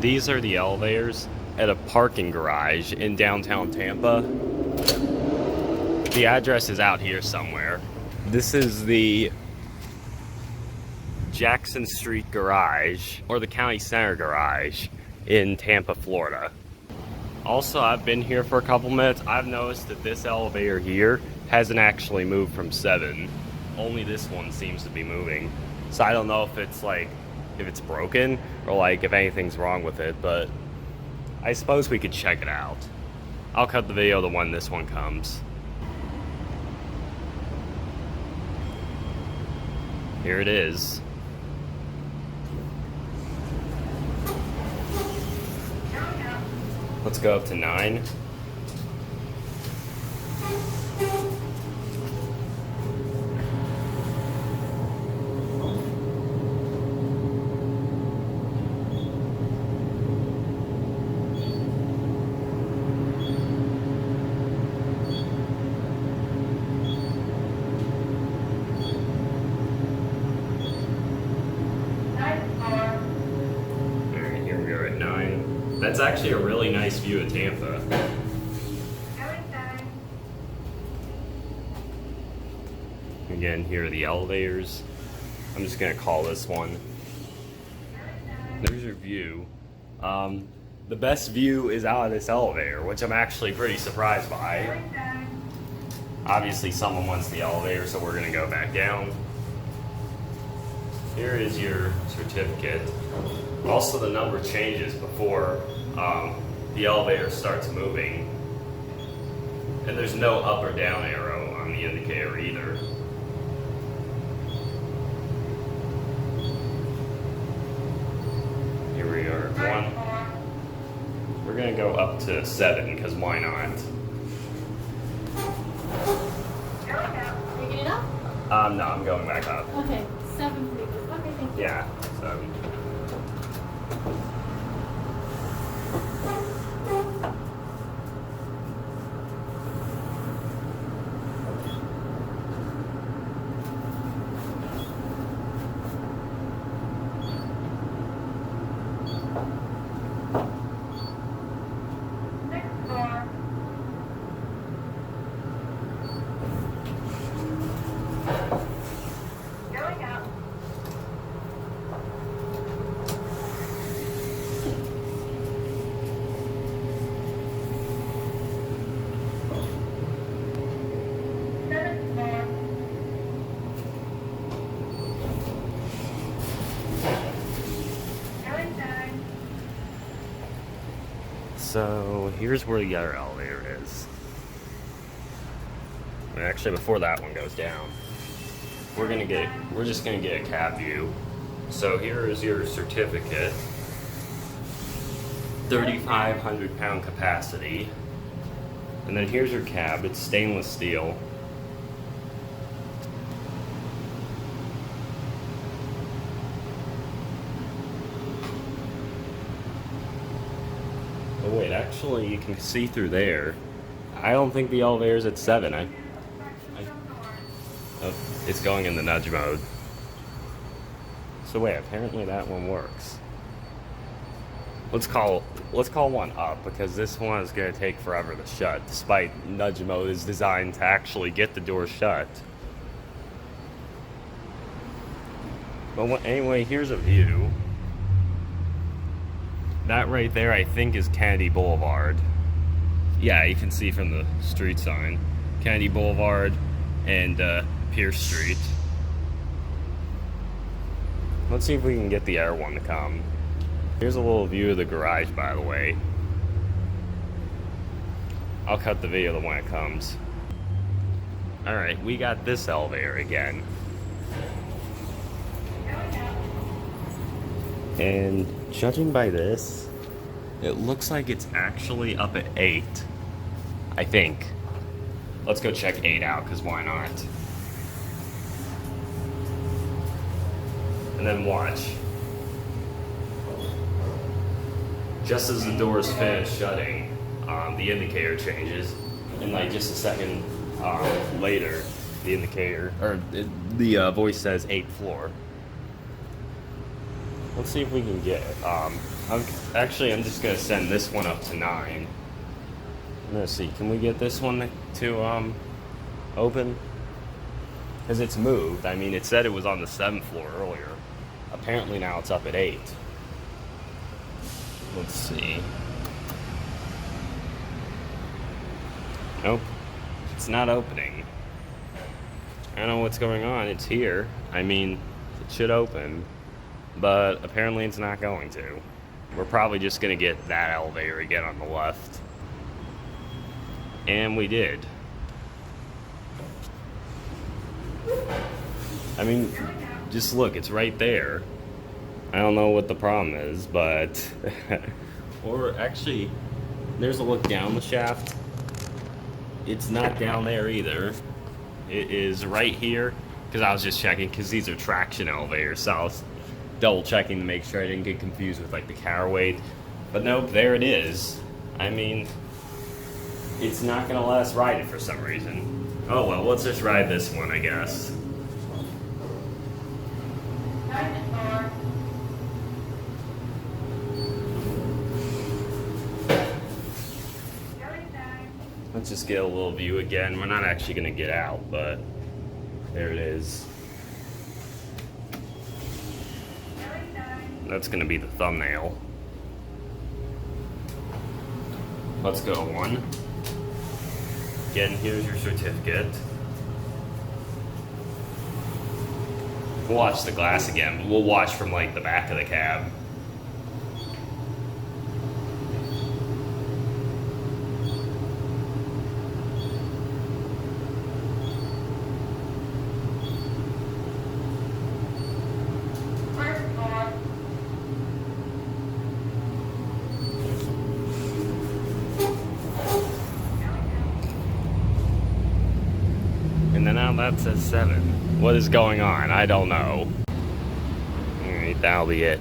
These are the elevators at a parking garage in downtown Tampa. The address is out here somewhere. This is the Jackson Street Garage, or the County Center Garage in Tampa, Florida. Also, I've been here for a couple minutes. I've noticed that this elevator here hasn't actually moved from 7. Only this one seems to be moving. So I don't know if it's like, if it's broken or like if anything's wrong with it, but I suppose we could check it out. I'll cut the video to when this one comes. Here it is. Let's go up to 9. That's actually a really nice view of Tampa. Again, here are the elevators. I'm just gonna call this one. There's your view. The best view is out of this elevator, which I'm actually pretty surprised by. Obviously someone wants the elevator, so we're gonna go back down. Here is your certificate. Also, the number changes before the elevator starts moving. And there's no up or down arrow on the indicator either. Here we are at 1. We're gonna go up to 7, because why not? Are you getting up? No, I'm going back up. Okay, 7 please. Okay, thank you. Yeah, 7. So here's where the other elevator is. And actually, before that one goes down, we're just gonna get a cab view. So here is your certificate. 3,500 pound capacity. And then here's your cab. It's stainless steel. Oh wait, actually you can see through there. I don't think the elevator's at 7. Oh, it's going in the nudge mode. So wait, apparently that one works. Let's call one up, because this one is gonna take forever to shut, despite nudge mode is designed to actually get the door shut. But anyway, here's a view. That right there, I think, is Kennedy Boulevard. Yeah, you can see from the street sign. Kennedy Boulevard and Pierce Street. Let's see if we can get the air one to come. Here's a little view of the garage, by the way. I'll cut the video when it comes. Alright, we got this elevator again. And judging by this, it looks like it's actually up at 8. I think. Let's go check 8 out, because why not? And then watch. Just as the doors finish shutting, the indicator changes. And like just a second later, the indicator, or the voice says 8th floor. Let's see if we can get it. I'm just gonna send this one up to 9. Let's see, can we get this one to open? Because it's moved. I mean, it said it was on the 7th floor earlier. Apparently now it's up at 8. Let's see. Nope. It's not opening. I don't know what's going on. It's here. I mean, it should open. But apparently it's not going to. We're probably just going to get that elevator again on the left. And we did. I mean, just look, it's right there. I don't know what the problem is, but... or actually, there's a look down the shaft. It's not down there either. It is right here, because I was just checking, because these are traction elevators, so I was double checking to make sure I didn't get confused with like the counterweight. But nope, there it is. I mean, it's not gonna let us ride it for some reason. Oh well, let's just ride this one, I guess. Let's just get a little view again. We're not actually gonna get out, but there it is. That's gonna be the thumbnail. Let's go one. Again, here's your certificate. We'll watch the glass again. We'll watch from like the back of the cab. And then now that says 7. What is going on? I don't know. Alright, that'll be it.